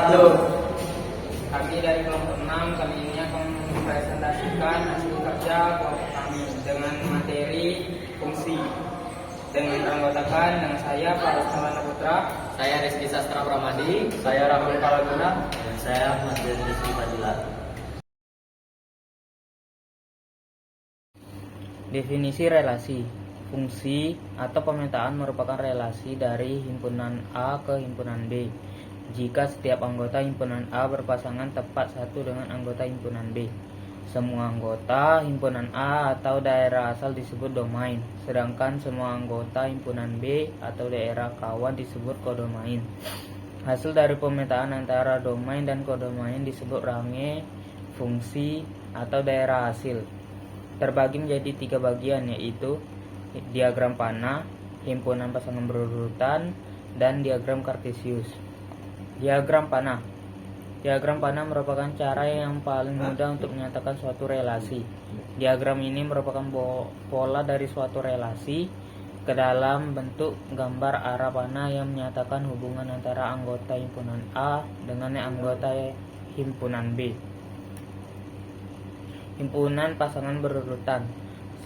Halo, kami dari kelompok 6 kali ini akan mempresentasikan hasil kerja kelompok kami dengan materi fungsi. Dengan beranggotakan dengan saya Faris Maulana Putra, Saya Rizky Sastra Pramadi, Saya Rahul Kalaguna. dan saya Masden Rizky Fadila. definisi relasi. Fungsi atau pemetaan merupakan relasi dari himpunan A ke himpunan B jika setiap anggota himpunan A berpasangan tepat satu dengan anggota himpunan B. Semua anggota himpunan A atau daerah asal disebut domain, sedangkan semua anggota himpunan B atau daerah kawan disebut kodomain. Hasil dari pemetaan antara domain dan kodomain disebut range fungsi atau daerah hasil. Terbagi menjadi 3 bagian, yaitu diagram panah, himpunan pasangan berurutan, dan diagram kartesius. Diagram panah. Diagram panah merupakan cara yang paling mudah untuk menyatakan suatu relasi. Diagram ini merupakan pola dari suatu relasi ke dalam bentuk gambar arah panah yang menyatakan hubungan antara anggota himpunan A dengan anggota himpunan B. Himpunan pasangan berurutan.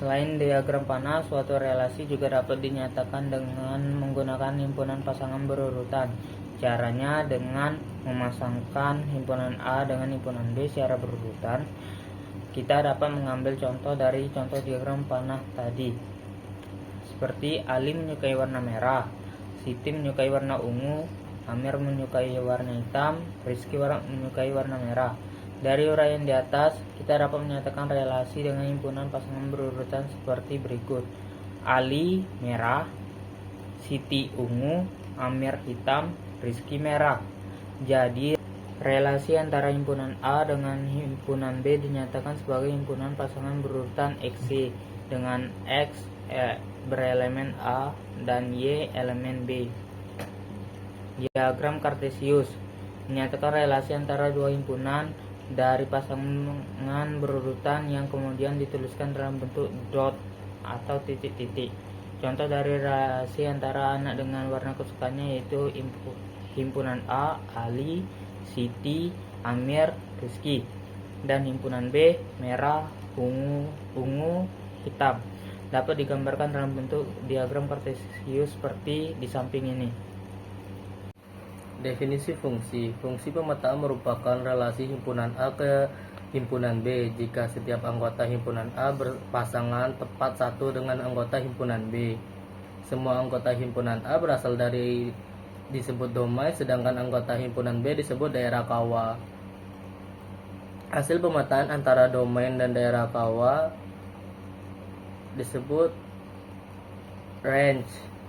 Selain diagram panah, suatu relasi juga dapat dinyatakan dengan menggunakan himpunan pasangan berurutan. Caranya dengan memasangkan himpunan A dengan himpunan B secara berurutan. Kita dapat mengambil contoh dari contoh diagram panah tadi. Seperti Ali menyukai warna merah, Siti menyukai warna ungu, Amir menyukai warna hitam, Rizky menyukai warna merah. Dari uraian di atas, kita dapat menyatakan relasi dengan himpunan pasangan berurutan seperti berikut. Ali merah, Siti ungu, Amir hitam, Rizky merah. Jadi, relasi antara himpunan A dengan himpunan B dinyatakan sebagai himpunan pasangan berurutan XY dengan X berelemen A dan Y elemen B. Diagram kartesius menyatakan relasi antara dua himpunan dari pasangan berurutan yang kemudian dituliskan dalam bentuk dot atau titik-titik. Contoh dari relasi antara anak dengan warna kesukaannya yaitu himpunan A, Ali, Siti, Amir, Rizky, dan himpunan B, merah, ungu, hitam. Dapat digambarkan dalam bentuk diagram kartesius seperti di samping ini. Definisi fungsi. Fungsi pemetaan merupakan relasi himpunan A ke himpunan B jika setiap anggota himpunan A berpasangan tepat satu dengan anggota himpunan B. Semua anggota himpunan A berasal dari disebut domain, sedangkan anggota himpunan B disebut daerah kawa. Hasil pemetaan antara domain dan daerah kawa disebut range.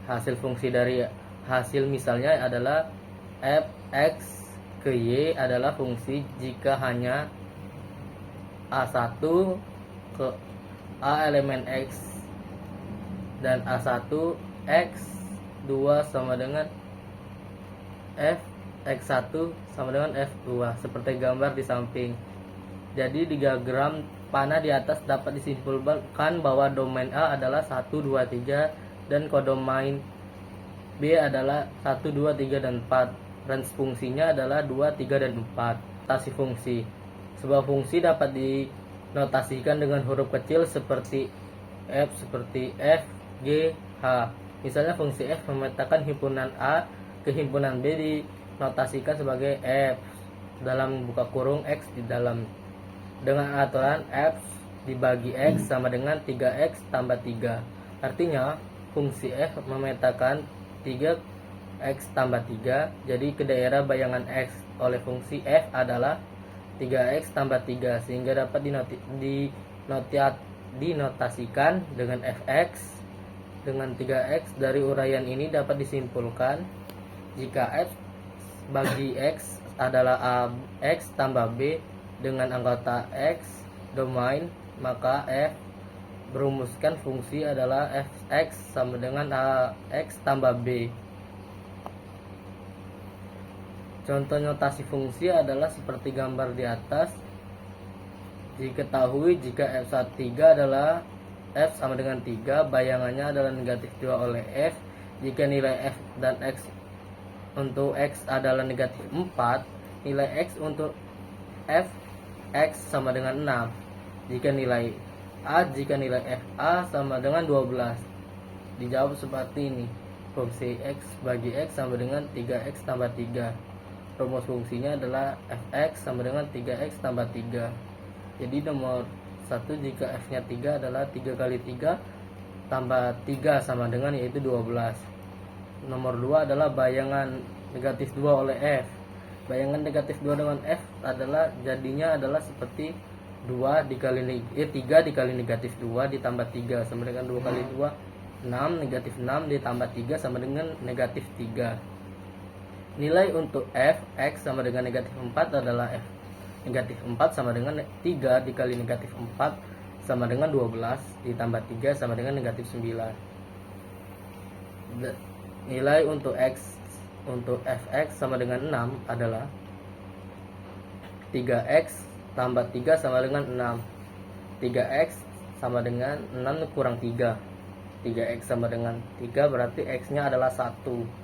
Hasil fungsi dari hasil misalnya adalah f(x) ke y adalah fungsi jika hanya a1 ke a elemen x dan a1 x2 sama dengan f x1 sama dengan f2 seperti gambar di samping. Jadi di diagram panah di atas dapat disimpulkan bahwa domain A adalah 1, 2, 3 dan kodomain B adalah 1, 2, 3 dan 4. Range fungsinya adalah 2, 3 dan 4. Notasi fungsi. Sebuah fungsi dapat dinotasikan dengan huruf kecil seperti F, G, H. Misalnya fungsi F memetakan himpunan A ke himpunan B dinotasikan sebagai F dalam buka kurung X di dalam dengan aturan F dibagi X sama dengan 3X tambah 3. Artinya fungsi F memetakan 3X tambah 3. Jadi ke daerah bayangan X oleh fungsi F adalah 3X tambah 3 sehingga dapat dinotasikan dengan Fx dengan 3X. Dari uraian ini dapat disimpulkan jika F bagi X adalah X tambah B dengan anggota X domain, maka F berumuskan fungsi adalah Fx sama dengan X tambah B. Contoh notasi fungsi adalah seperti gambar di atas. Diketahui jika F13 adalah F sama dengan 3, bayangannya adalah negatif 2 oleh F. Jika nilai F dan X untuk X adalah negatif 4, nilai X untuk f X sama dengan 6 jika nilai fa sama dengan 12. Dijawab seperti ini. Fungsi X bagi X sama dengan 3X tambah 3. Rumus fungsinya adalah fx sama dengan 3X tambah 3. Jadi nomor 1 jika f-nya 3 adalah 3 kali 3 tambah 3 sama dengan yaitu 12. Nomor 2 adalah bayangan negatif 2 oleh f. Bayangan negatif 2 dengan f adalah jadinya adalah seperti 3 dikali negatif 2 ditambah 3 sama dengan 2 kali 2 6, negatif 6 ditambah 3 sama dengan negatif 3. Nilai untuk f X sama dengan negatif 4 adalah f negatif 4 sama dengan 3 dikali negatif 4 sama dengan 12 ditambah 3 sama dengan negatif 9. Nilai untuk X untuk fx sama dengan 6 adalah 3X tambah 3 sama dengan 6. 3X sama dengan 6 kurang 3. 3X sama dengan 3 berarti X-nya adalah 1.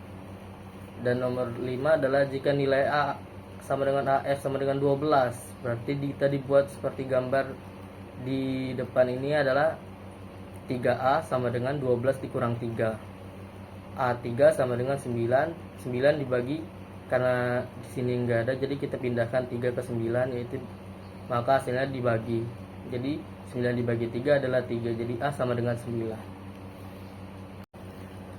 Dan nomor 5 adalah jika nilai A sama dengan AF sama dengan 12. Berarti kita dibuat seperti gambar di depan ini adalah 3A sama dengan 12 dikurang 3. A3 sama dengan 9. 9 dibagi karena di sini enggak ada jadi kita pindahkan 3 ke 9 yaitu maka hasilnya dibagi. Jadi 9 dibagi 3 adalah 3. Jadi A sama dengan 9.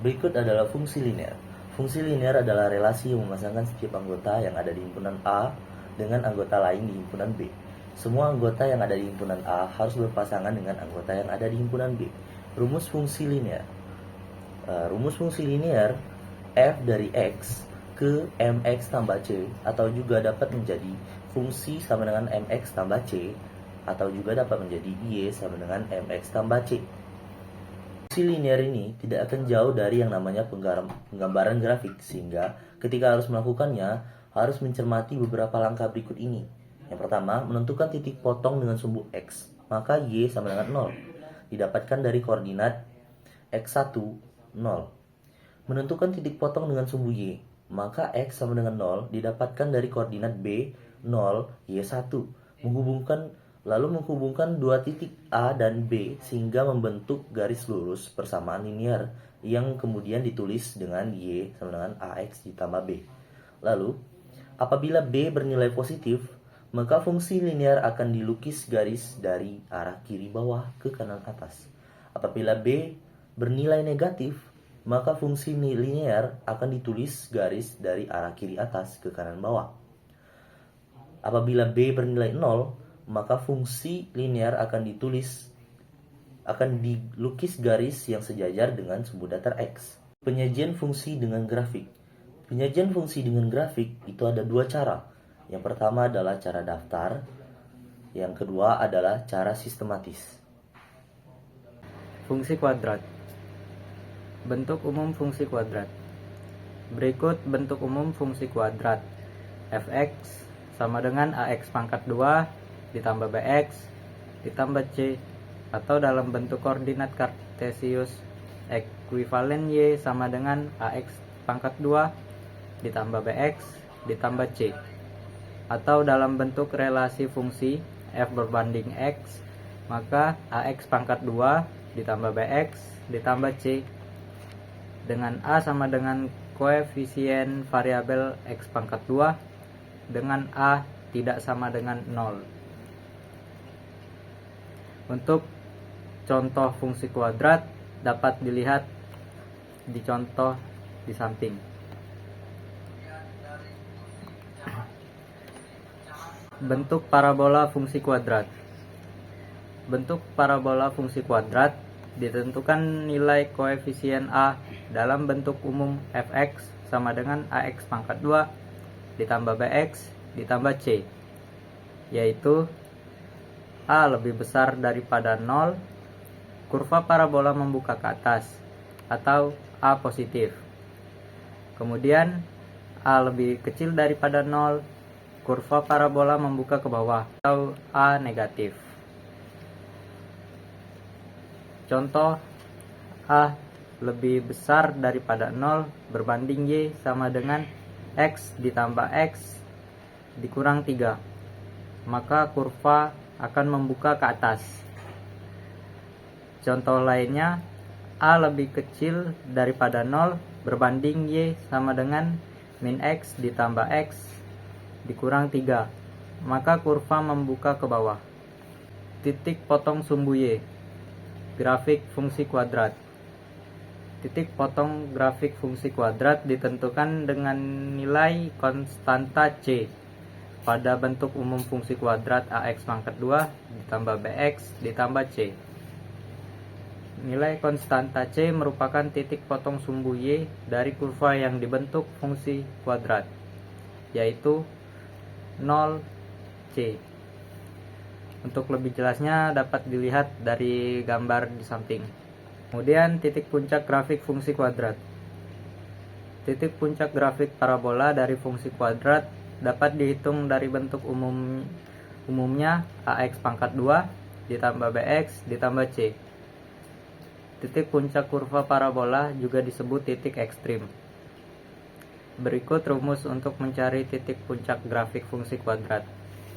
Berikut adalah fungsi linear. Fungsi linear adalah relasi yang memasangkan setiap anggota yang ada di himpunan A dengan anggota lain di himpunan B. Semua anggota yang ada di himpunan A harus berpasangan dengan anggota yang ada di himpunan B. Rumus fungsi linear. Rumus fungsi linear f dari x ke mx tambah c atau juga dapat menjadi fungsi sama dengan mx tambah c atau juga dapat menjadi y sama dengan mx tambah c. Fungsi linear ini tidak akan jauh dari yang namanya penggambaran grafik, sehingga ketika harus melakukannya, harus mencermati beberapa langkah berikut ini. Yang pertama, menentukan titik potong dengan sumbu X, maka Y sama dengan 0, didapatkan dari koordinat X1, 0. Menentukan titik potong dengan sumbu Y, maka X sama dengan 0, didapatkan dari koordinat B, 0, Y1. Lalu menghubungkan dua titik A dan B sehingga membentuk garis lurus persamaan linear yang kemudian ditulis dengan Y sama dengan AX ditambah B. Lalu, apabila B bernilai positif, maka fungsi linear akan dilukis garis dari arah kiri bawah ke kanan atas. Apabila B bernilai negatif, maka fungsi linear akan ditulis garis dari arah kiri atas ke kanan bawah. Apabila B bernilai 0, maka fungsi linear akan dilukis garis yang sejajar dengan sumbu datar X. Penyajian fungsi dengan grafik. Penyajian fungsi dengan grafik itu ada dua cara. Yang pertama adalah cara daftar, yang kedua adalah cara sistematis. Fungsi kuadrat. Bentuk umum fungsi kuadrat. Berikut bentuk umum fungsi kuadrat. Fx sama dengan Ax pangkat 2 ditambah Bx ditambah C, atau dalam bentuk koordinat kartesius ekuivalen Y sama dengan Ax pangkat 2 ditambah Bx ditambah C, atau dalam bentuk relasi fungsi f berbanding x, maka Ax pangkat 2 ditambah Bx ditambah C dengan A sama dengan koefisien variabel x pangkat 2 dengan A tidak sama dengan 0. Untuk contoh fungsi kuadrat dapat dilihat di contoh di samping. Bentuk parabola fungsi kuadrat. Bentuk parabola fungsi kuadrat ditentukan nilai koefisien A dalam bentuk umum fx sama dengan Ax pangkat 2 ditambah Bx ditambah C, yaitu A lebih besar daripada 0, kurva parabola membuka ke atas, atau A positif. Kemudian A lebih kecil daripada 0, kurva parabola membuka ke bawah, atau A negatif. Contoh, A lebih besar daripada 0 berbanding Y sama dengan X ditambah X dikurang 3, maka kurva akan membuka ke atas. Contoh lainnya, A lebih kecil daripada 0 berbanding Y sama dengan min X ditambah X dikurang 3, maka kurva membuka ke bawah. Titik potong sumbu Y, grafik fungsi kuadrat. Titik potong grafik fungsi kuadrat ditentukan dengan nilai konstanta C pada bentuk umum fungsi kuadrat AX pangkat 2 ditambah BX ditambah C. Nilai konstanta C merupakan titik potong sumbu Y dari kurva yang dibentuk fungsi kuadrat, yaitu 0C. Untuk lebih jelasnya dapat dilihat dari gambar di samping. Kemudian titik puncak grafik fungsi kuadrat. Titik puncak grafik parabola dari fungsi kuadrat dapat dihitung dari bentuk umumnya AX pangkat 2 ditambah BX ditambah C. Titik puncak kurva parabola juga disebut titik ekstrim. Berikut rumus untuk mencari titik puncak grafik fungsi kuadrat,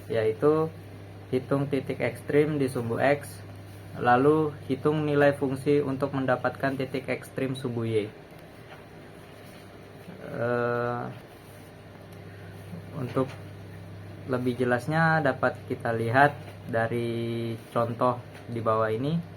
yaitu hitung titik ekstrim di sumbu X, lalu hitung nilai fungsi untuk mendapatkan titik ekstrim sumbu Y. Untuk lebih jelasnya dapat kita lihat dari contoh di bawah ini.